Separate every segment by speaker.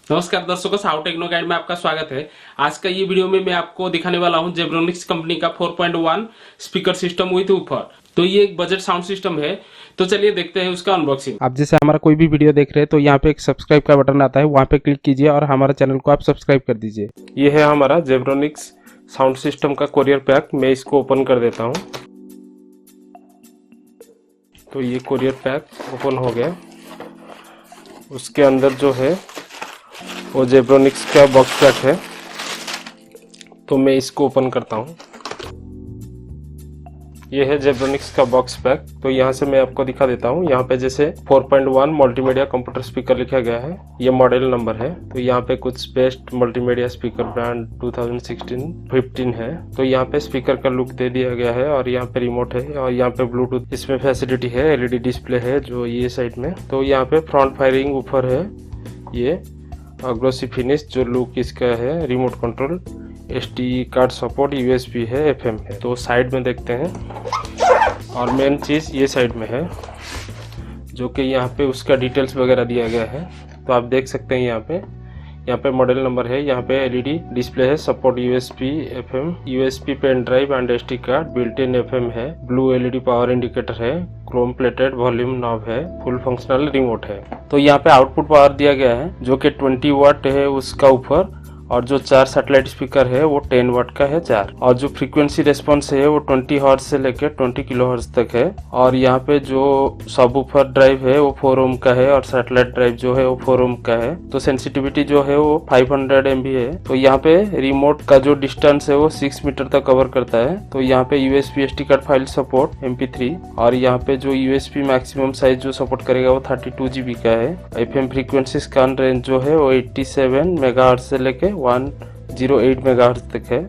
Speaker 1: नमस्कार दर्शकों, साउ टेक्नो गाइड में आपका स्वागत है। आज का ये वीडियो में मैं आपको दिखाने वाला हूं जेब्रोनिक्स कंपनी का 4.1 स्पीकर सिस्टम विद वूफर। तो ये एक बजट साउंड सिस्टम है। तो चलिए देखते हैं उसका अनबॉक्सिंग।
Speaker 2: आप जैसे हमारा कोई भी वीडियो देख रहे हैं तो यहाँ पे एक सब्सक्राइब का बटन आता है, वहाँ पे क्लिक कीजिए और हमारे चैनल को आप सब्सक्राइब कर दीजिए। ये है हमारा जेब्रोनिक्स साउंड सिस्टम का कोरियर पैक। मैं इसको ओपन कर देता हूँ। तो ये कोरियर पैक ओपन हो गया। उसके अंदर जो है वो जेब्रोनिक्स का बॉक्स पैक है। तो मैं इसको ओपन करता हूँ। ये है जेब्रोनिक्स का बॉक्स पैक। तो यहाँ से मैं आपको दिखा देता हूँ। यहाँ पे जैसे 4.1 मल्टीमीडिया कंप्यूटर स्पीकर लिखा गया है, ये मॉडल नंबर है। तो यहाँ पे कुछ बेस्ट मल्टीमीडिया स्पीकर ब्रांड 2016-15 है। तो यहाँ पे स्पीकर का लुक दे दिया गया है और यहाँ पे रिमोट है और यहाँ पे ब्लूटूथ इसमें फैसिलिटी है, एलईडी डिस्प्ले है जो ये साइड में। तो यहाँ पे फ्रंट फायरिंग वूफर है, ये ग्लोसी फिनिश जो लुक इसका है, remote control, SD card support, USB है, एफएम है। तो साइड में देखते हैं और मेन चीज़ ये साइड में है जो कि यहाँ पे उसका डिटेल्स वगैरह दिया गया है। तो आप देख सकते हैं यहाँ पे मॉडल नंबर है, यहाँ पे एलईडी डिस्प्ले है, support USB FM, USB pen drive and SD card, built in FM है, ब्लू एलईडी पावर इंडिकेटर है, क्रोम प्लेटेड वॉल्यूम नॉब है, फुल फंक्शनल रिमोट है। तो यहाँ पे आउटपुट पावर दिया गया है जो कि 20 वाट है उसका ऊपर, और जो 4 सैटेलाइट स्पीकर है वो 10 वाट का है 4, और जो फ्रीक्वेंसी रेस्पॉन्स है वो 20 हर्ट्ज से लेकर 20 किलो हर्ट्ज तक है। और यहाँ पे जो सबवूफर ड्राइव है वो 4 ओम का है और सैटेलाइट ड्राइव जो है वो 4 ओम का है। तो सेंसिटिविटी जो है वो 500 MB है। तो यहाँ पे रिमोट का जो डिस्टेंस है वो 6 मीटर तक कवर करता है। तो यहाँ पे USB SD card file support MP3, और यहाँ पे जो यूएसबी मैक्सिमम साइज जो सपोर्ट करेगा वो 32 GB का है। एफएम फ्रीक्वेंसी स्कैन रेंज जो है वो 87 मेगाहर्ट्ज से लेके 108 मेगाहर्ट्ज तक है,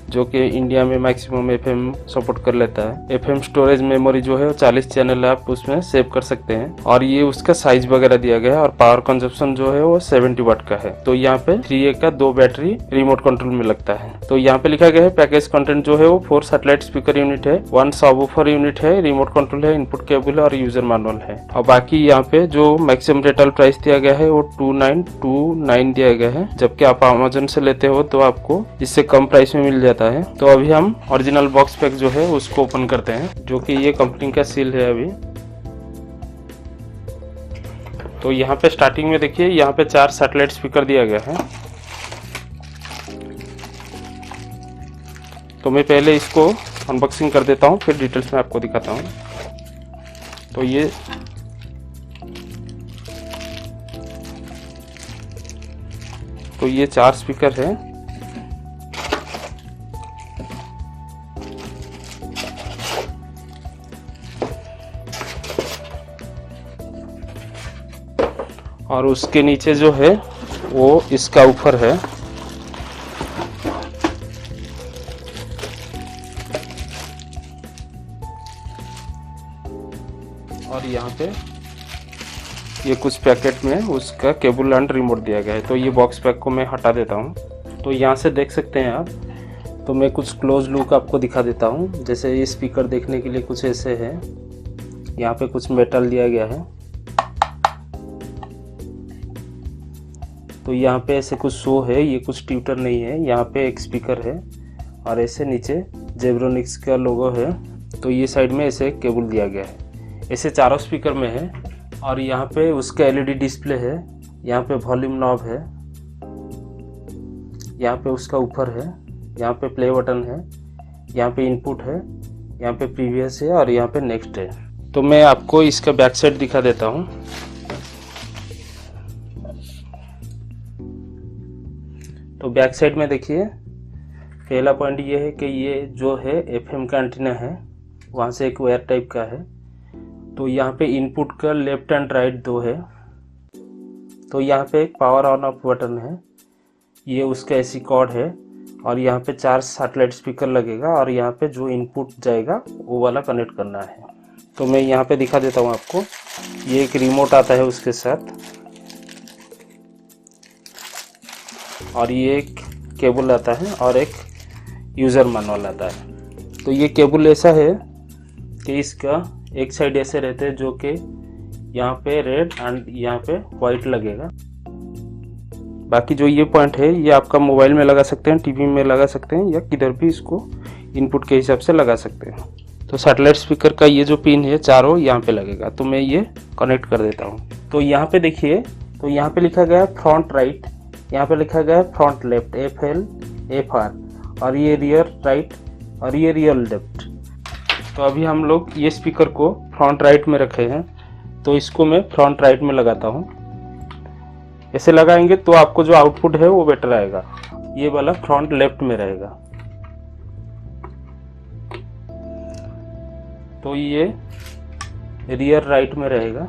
Speaker 2: जो कि इंडिया में मैक्सिमम एफएम सपोर्ट कर लेता है। एफएम स्टोरेज मेमोरी जो है वो 40 चैनल आप उसमें सेव कर सकते हैं, और ये उसका साइज वगैरह दिया गया है। और पावर कंजप्शन जो है वो 70 वाट का है। तो यहाँ पे 3A का 2 बैटरी रिमोट कंट्रोल में लगता है। तो यहाँ पे लिखा गया है पैकेज कंटेंट जो है वो 4 सैटेलाइट स्पीकर यूनिट है, 1 सबवूफर यूनिट है, रिमोट कंट्रोल है, इनपुट केबल और यूजर मैनुअल है। और बाकी यहाँ पे जो मैक्सिमम रिटेल प्राइस दिया गया है वो 2929 दिया गया है, जबकि आप अमेजन से लेते हो तो आपको इससे कम प्राइस में मिल जाता है। तो अभी हम ओरिजिनल बॉक्स पैक जो है उसको ओपन करते हैं, जो कि ये कंपनी का सील है अभी। तो यहाँ पे स्टार्टिंग में देखिए, यहाँ पे 4 सैटेलाइट स्पीकर दिया गया है। तो मैं पहले इसको अनबॉक्सिंग कर देता हूँ, फिर डिटेल्स में आपको दिखाता हूँ। तो ये 4 स्पीकर है। और उसके नीचे जो है वो इसका ऊपर है। और यहाँ पे ये कुछ पैकेट में उसका केबल एंड रिमोट दिया गया है। तो ये बॉक्स पैक को मैं हटा देता हूँ। तो यहाँ से देख सकते हैं आप। तो मैं कुछ क्लोज लुक आपको दिखा देता हूँ। जैसे ये स्पीकर देखने के लिए कुछ ऐसे है, यहाँ पे कुछ मेटल दिया गया है। तो यहाँ पे ऐसे कुछ शो है, ये कुछ ट्यूटर नहीं है। यहाँ पे एक स्पीकर है और ऐसे नीचे जेब्रोनिक्स का लोगो है। तो ये साइड में ऐसे केबल दिया गया है, ऐसे चारों स्पीकर में है। और यहाँ पे उसका एलईडी डिस्प्ले है, यहाँ पे वॉल्यूम नॉब है, यहाँ पे उसका ऊपर है, यहाँ पे प्ले बटन है, यहाँ पे इनपुट है, यहाँ पे प्रीवियस है और यहाँ पे नेक्स्ट है। तो मैं आपको इसका बैक साइड दिखा देता हूँ। तो बैक साइड में देखिए, पहला पॉइंट ये है कि ये जो है एफएम का एंटीना है, वहाँ से एक वायर टाइप का है। तो यहाँ पे इनपुट का लेफ्ट एंड राइट 2 है। तो यहाँ पे एक पावर ऑन ऑफ बटन है, ये उसका एसी कॉर्ड है। और यहाँ पे 4 सैटेलाइट स्पीकर लगेगा और यहाँ पे जो इनपुट जाएगा वो वाला कनेक्ट करना है। तो मैं यहाँ पे दिखा देता हूँ आपको। ये एक रिमोट आता है उसके साथ, और ये एक केबल आता है और एक यूज़र मैनुअल आता है। तो ये केबल ऐसा है कि इसका एक साइड ऐसे रहते हैं जो कि यहाँ पे रेड एंड यहाँ पे वाइट लगेगा,
Speaker 3: बाकी जो ये पॉइंट है ये आपका मोबाइल में लगा सकते हैं, टीवी में लगा सकते हैं, या किधर भी इसको इनपुट के हिसाब से लगा सकते हैं। तो सैटेलाइट स्पीकर का ये जो पिन है चारों यहाँ पे लगेगा, तो मैं ये कनेक्ट कर देता हूँ। तो यहाँ पे देखिए, तो यहाँ पे लिखा गया है फ्रंट राइट, यहाँ पे लिखा गया है फ्रंट लेफ्ट FL FR, और ये रियर राइट और ये रियर लेफ्ट। तो अभी हम लोग ये स्पीकर को फ्रंट राइट में रखे हैं, तो इसको मैं फ्रंट राइट में लगाता हूँ। ऐसे लगाएंगे तो आपको जो आउटपुट है वो बेटर आएगा। ये वाला फ्रंट लेफ्ट में रहेगा। तो ये रियर राइट में रहेगा,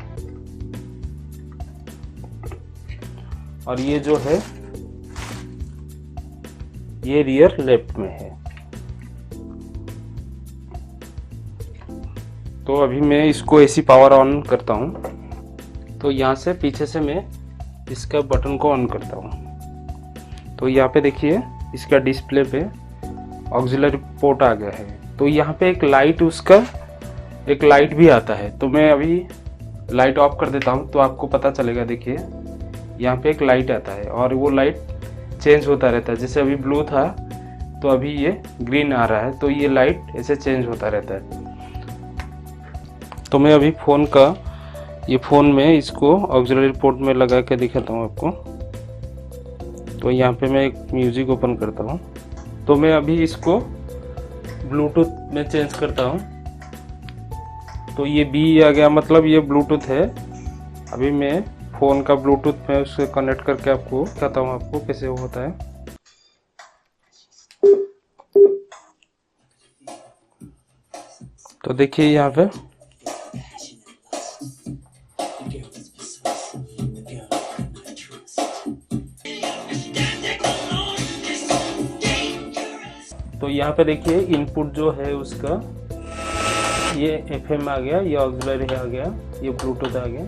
Speaker 3: और ये जो है ये रियर लेफ्ट में है। तो अभी मैं इसको एसी पावर ऑन करता हूँ। तो यहाँ से पीछे से मैं इसका बटन को ऑन करता हूँ। तो यहाँ पे देखिए इसका डिस्प्ले पे ऑक्सिलरी पोर्ट आ गया है। तो यहाँ पे एक लाइट, उसका एक लाइट भी आता है। तो मैं अभी लाइट ऑफ कर देता हूँ तो आपको पता चलेगा। देखिए यहाँ पे एक लाइट आता है और वो लाइट चेंज होता रहता है। जैसे अभी ब्लू था तो अभी ये ग्रीन आ रहा है, तो ये लाइट ऐसे चेंज होता रहता है। तो मैं अभी फ़ोन में इसको ऑक्सिलरी पोर्ट में लगा के दिखाता हूँ आपको। तो यहाँ पे मैं एक म्यूजिक ओपन करता हूँ। तो मैं अभी इसको ब्लूटूथ में चेंज करता हूँ। तो ये B आ गया, मतलब ये ब्लूटूथ है। अभी मैं फ़ोन का ब्लूटूथ में उससे कनेक्ट करके आपको बताता हूँ आपको कैसे वो होता है। तो देखिए यहाँ पे तो यहाँ पे देखिए इनपुट जो है उसका ये FM आ गया, ये ऑक्सिलरी आ गया, ये ब्लूटूथ आ गया,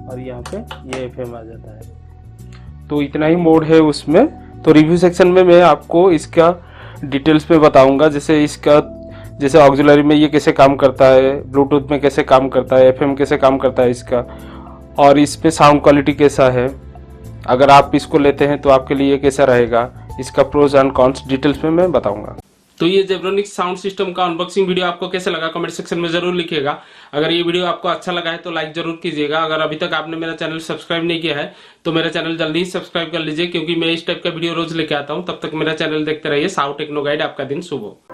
Speaker 3: और यहाँ पे ये FM आ जाता है। तो इतना ही मोड है उसमें। तो रिव्यू सेक्शन में मैं आपको इसका डिटेल्स में बताऊंगा, जैसे ऑक्सिलरी में ये कैसे काम करता है, ब्लूटूथ में कैसे काम करता है, FM कैसे काम करता है इसका, और इस पे साउंड क्वालिटी कैसा है। अगर आप इसको लेते हैं तो आपके लिए कैसा रहेगा, इसका प्रोज एंड कॉन्स डिटेल्स में मैं बताऊंगा।
Speaker 1: तो ये जेब्रोनिक्स साउंड सिस्टम का अनबॉक्सिंग वीडियो आपको कैसे लगा कमेंट सेक्शन में जरूर लिखिएगा। अगर ये वीडियो आपको अच्छा लगा है तो लाइक जरूर कीजिएगा। अगर अभी तक आपने मेरा चैनल सब्सक्राइब नहीं किया है तो मेरा चैनल जल्दी ही सब्सक्राइब कर लीजिए, क्योंकि मैं इस टाइप का वीडियो रोज लेके आता हूं। तब तक मेरा चैनल देखते रहिए। South Techno Guide. आपका दिन शुभ हो।